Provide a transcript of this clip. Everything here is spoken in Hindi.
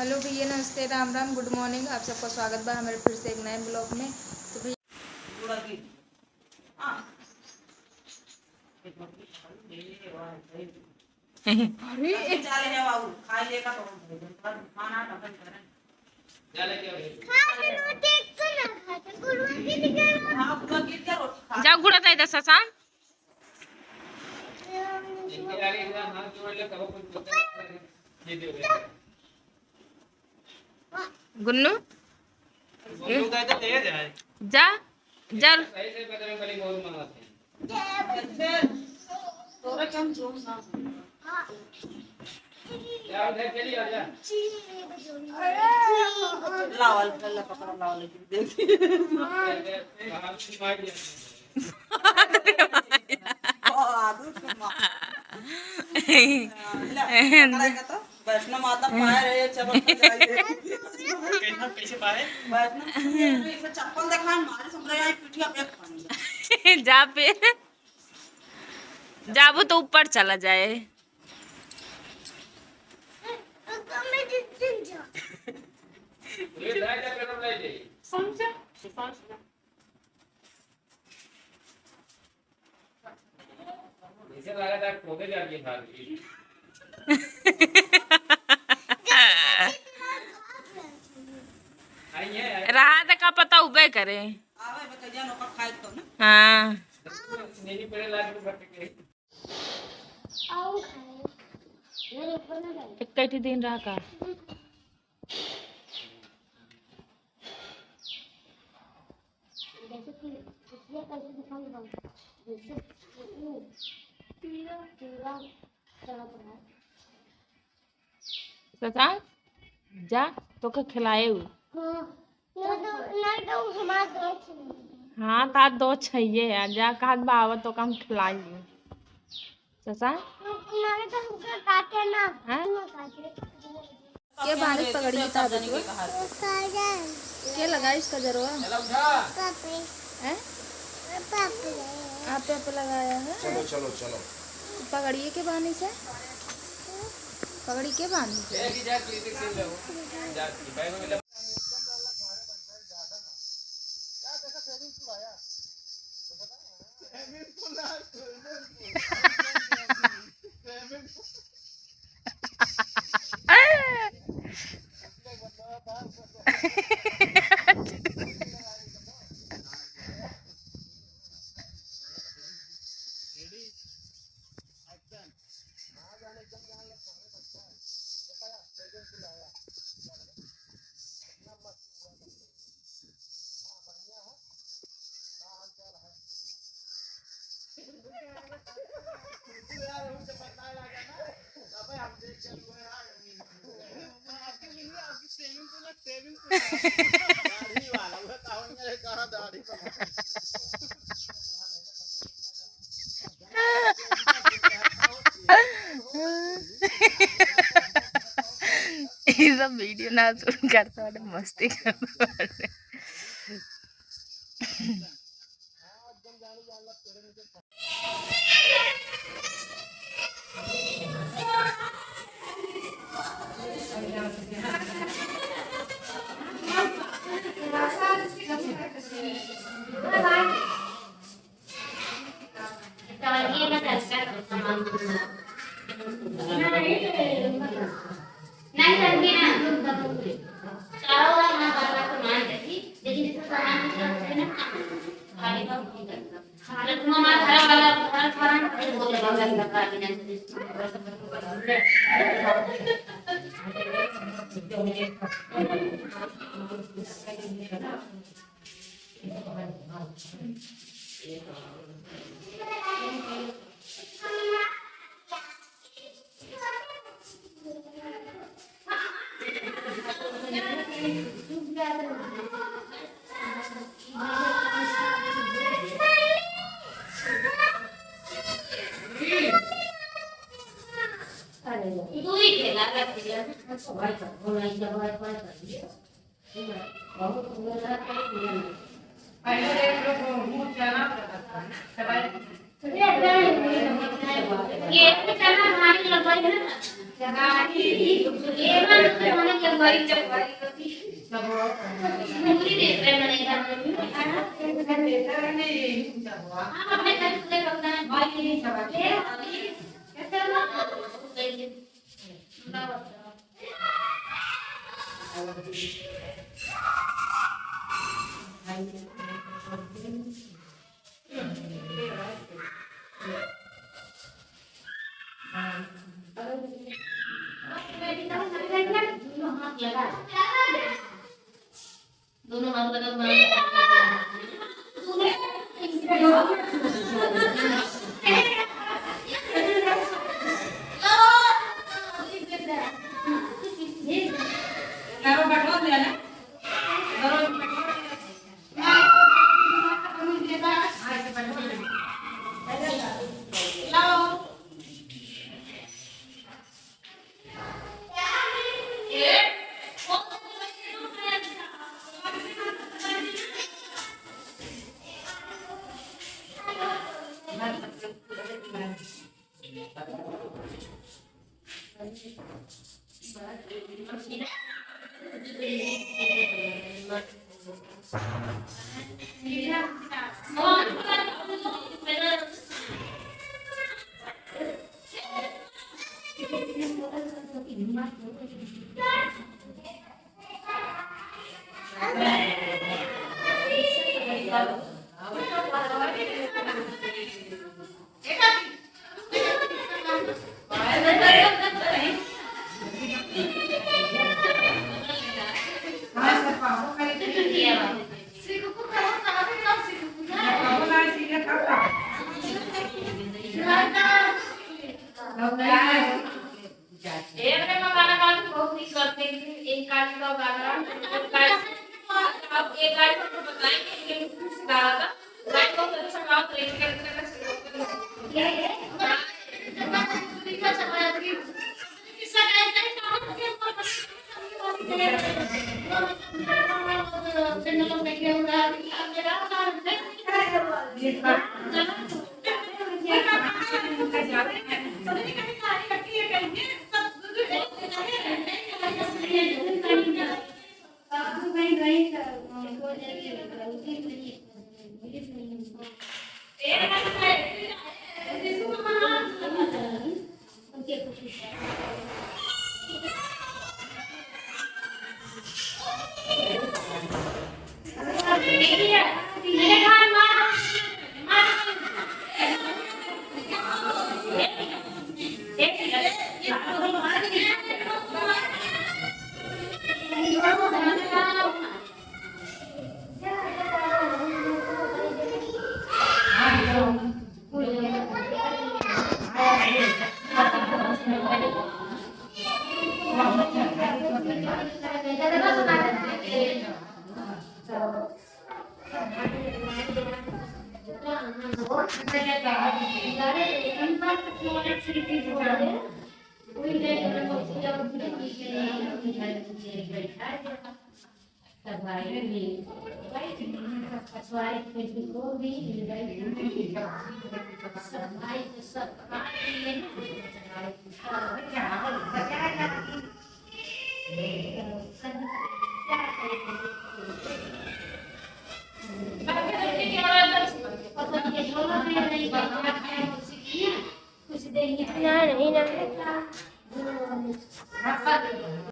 हेलो भैया, नमस्ते, राम राम, गुड मॉर्निंग। आप सबका स्वागत बा हमारे फिर से एक नए ब्लॉग में। तो भैया जाऊ गुड़ा ताई दसा सा गुन्नू जा जर वैष्णो माता पाए रहे कैसे पाए वैष्णो चप्पल देखा हमारे समझ आई पीठिया पे खानी जा पे जाबो तो ऊपर चला जाए। रात का पता उबे करे। आवे बकरिया लोग खाए तो ना हाँ एक दिन रहा का सचा जा तो के खिलाए हाँ तार दो चाहिए यार जा काट बावत तो कम खिलाई सचा क्या बारिश पकड़ी था क्या लगा इसका जरूर है आप पे लगाया है। चलो चलो चलो पकड़िए के बानी से पकड़ी के बानी से ये सब वीडियो ना शूट करता वाले मस्ती करता वाले नहीं करनी है चारों वाला ना बात तो मान लेती लेकिन इसका सामान है ना खाली का नहीं करता हालत में हमारा घर वाला घर खाना फिर बोले बाबा लगा बिना itu itu lah dia sesuai kan mulai jawab apa tadi baru kemudian ये चना हमारी लगवाई है ना ये मन तो होने के भाई चपाई करती सब पूरी देख रहे मैंने इधर हां अपने घर से रखना है भाई नहीं चबा के कैसे ना दोनों हाथ लगा नहीं नहीं